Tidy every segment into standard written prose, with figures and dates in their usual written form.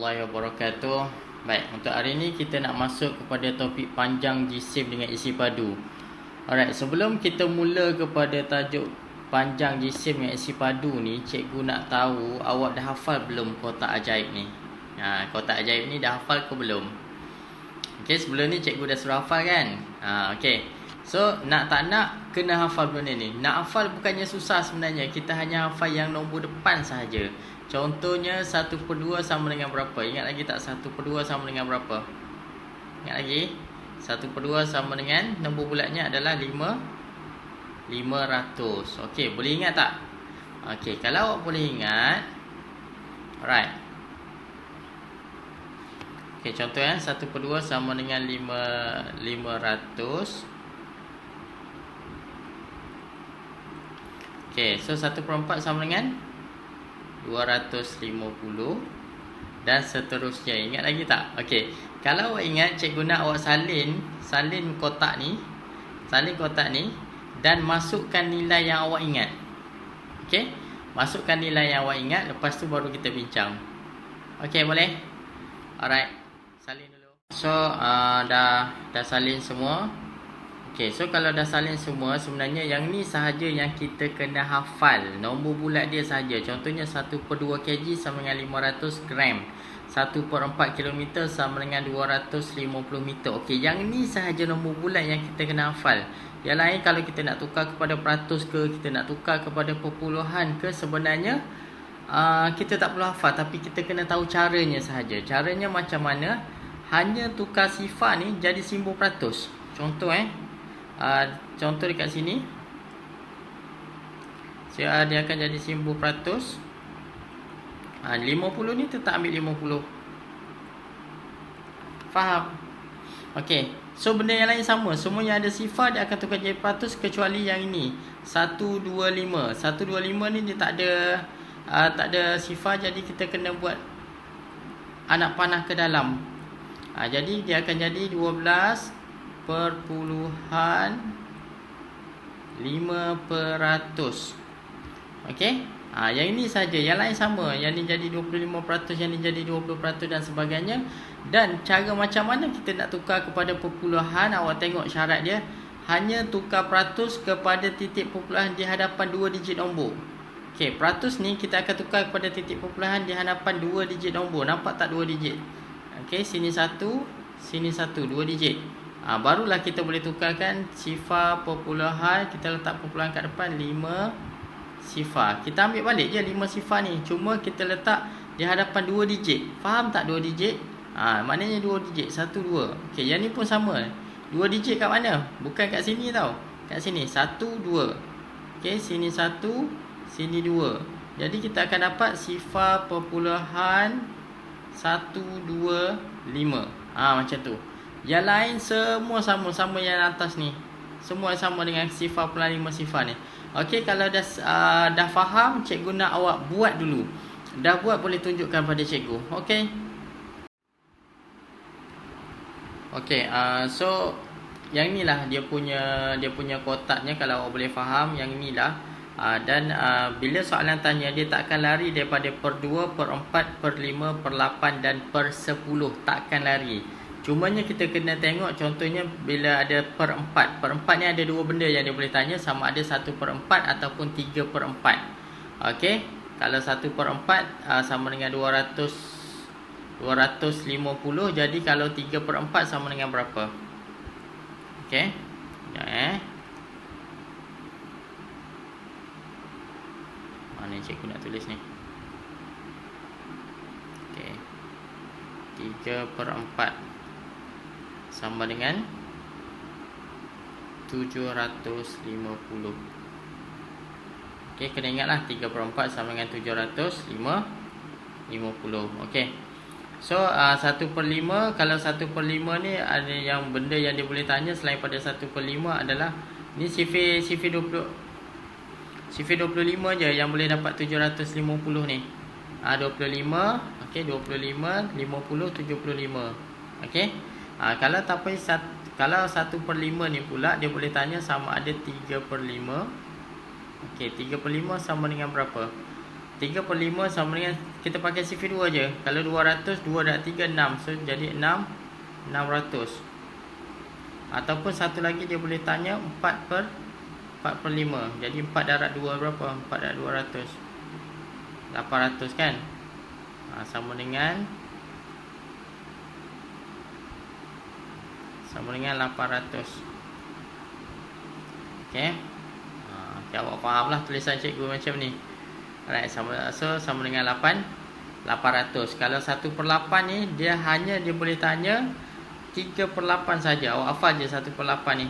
warahmatullahi wabarakatuh. Baik, untuk hari ini kita nak masuk kepada topik panjang jisim dengan isi padu. Alright, sebelum kita mula kepada tajuk panjang jisim dengan isi padu ni, cikgu nak tahu awak dah hafal belum kotak ajaib ni? Kotak ajaib ni dah hafal ke belum? Okey, sebelum ni cikgu dah suruh hafal kan? Okey. So, nak tak nak kena hafal benda ni. Nak hafal bukannya susah sebenarnya. Kita hanya hafal yang nombor depan sahaja. Contohnya 1/2 sama dengan berapa? Ingat lagi tak 1/2 sama dengan berapa? Ingat lagi? 1/2 sama dengan nombor bulatnya adalah 500. Okey, boleh ingat tak? Okey, kalau awak boleh ingat. Alright. Okey, contoh 1/2 sama dengan 500. Okey, so 1/4 sama dengan 250 dan seterusnya. Ingat lagi tak? Okey, kalau awak ingat, cikgu nak awak salin kotak ni. Salin kotak ni dan masukkan nilai yang awak ingat. Okey? Masukkan nilai yang awak ingat, lepas tu baru kita bincang. Okey, boleh? Alright. Salin dulu. So, dah salin semua. Okey, so kalau dah salin semua, sebenarnya yang ni sahaja yang kita kena hafal. Nombor bulat dia sahaja. Contohnya 1/2 kg sama dengan 500 gram. 1/4 km sama dengan 250 meter. Okey, yang ni sahaja nombor bulat yang kita kena hafal. Yang lain kalau kita nak tukar kepada peratus ke, kita nak tukar kepada perpuluhan ke, sebenarnya kita tak perlu hafal, tapi kita kena tahu caranya sahaja. Caranya macam mana? Hanya tukar sifar ni jadi simbol peratus. Contoh contoh dekat sini. Dia akan jadi simbol peratus. 50 ni tetap ambil 50. Faham? Okey. So benda yang lain sama. Semua yang ada sifar dia akan tukar jadi peratus kecuali yang ini. 125. 125 ni dia tak ada sifar, jadi kita kena buat anak panah ke dalam. Jadi dia akan jadi 12.5%. Okey? Yang ini saja, yang lain sama. Yang ni jadi 25%, yang ni jadi 20% dan sebagainya. Dan cara macam mana kita nak tukar kepada perpuluhan, awak tengok syarat dia. Hanya tukar peratus kepada titik perpuluhan di hadapan 2 digit nombor. Okey, peratus ni kita akan tukar kepada titik perpuluhan di hadapan 2 digit nombor. Nampak tak 2 digit? Okey, sini 1, sini 1, 2 digit. Barulah kita boleh tukarkan sifar perpuluhan. Kita letak perpuluhan kat depan 5 sifar. Kita ambil balik je 5 sifar ni. Cuma kita letak di hadapan 2 digit. Faham tak 2 digit? Maknanya 2 digit. 1, 2. Okey, yang ni pun sama. 2 digit kat mana? Bukan kat sini tau. Kat sini. 1, 2. Okey, sini 1, sini 2. Jadi kita akan dapat sifar perpuluhan 1, 2, 5. Macam tu. Yang lain semua sama. Sama yang atas ni. Semua sama dengan sifar perpuluhan 5 sifar ni. Okey, kalau dah faham, cikgu nak awak buat dulu. Dah buat boleh tunjukkan pada cikgu. Okey. Okey, so yang inilah dia punya kotaknya, kalau awak boleh faham, yang inilah. Dan bila soalan tanya, dia tak akan lari daripada per 2, per 4, per 5, per 8 dan per 10. Tak akan lari. Cumanya kita kena tengok, contohnya bila ada per 4. Per 4 ni ada dua benda yang dia boleh tanya, sama ada 1/4 ataupun 3/4. Okey, kalau 1/4 sama dengan 250. Jadi kalau 3/4 sama dengan berapa? Okey. Sekejap Mana cikgu nak tulis ni? Okey. 3/4 sama dengan 750. Okey, kena ingatlah 3/4 sama dengan 750. Okey. So 1/5. Kalau 1/5 ni ada yang benda yang dia boleh tanya selain pada 1/5 adalah ni sifir 25 je yang boleh dapat 750 ni. 25. Okey, 25, 50, 75. Okey. Kalau 1/5 ni pula dia boleh tanya sama ada 3/5. Okey, 3/5 sama dengan berapa? 3 per 5 sama dengan, kita pakai sifar 2 je. Kalau 200, 2 darab 3, 6. So, jadi 600. Ataupun satu lagi dia boleh tanya 4 per 5. Jadi 4 darab 2 berapa? 4 darab 200. 800 kan? Sama dengan 800. Okay. Awak faham lah tulisan cikgu macam ni. Alright, sama dengan 800. Kalau 1 per 8 ni, dia boleh tanya 3 per 8 saja. Awak hafal je 1 per 8 ni.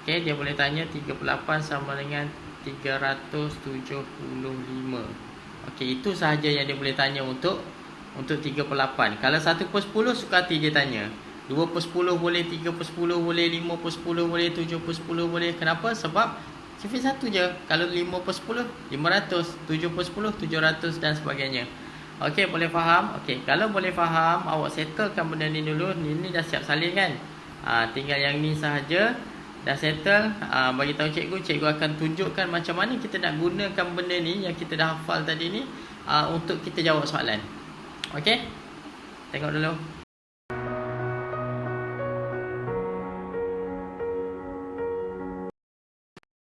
Okay, dia boleh tanya 3 per 8 sama dengan 375. Okay, itu sahaja yang dia boleh tanya untuk 3 per 8. Kalau 1 per 10, suka hati dia tanya. 2 per 10 boleh, 3 per 10 boleh, 5 per 10 boleh, 7 per 10 boleh. Kenapa? Sebab sifar 1 je. Kalau 5 per 10, 500. 7 per 10, 700 dan sebagainya. Okey, boleh faham? Okey, kalau boleh faham, awak settlekan benda ni dulu. Ni dah siap salin kan? Tinggal yang ni sahaja. Dah settle. Bagi tahu cikgu akan tunjukkan macam mana kita nak gunakan benda ni yang kita dah hafal tadi ni untuk kita jawab soalan. Okey? Tengok dulu.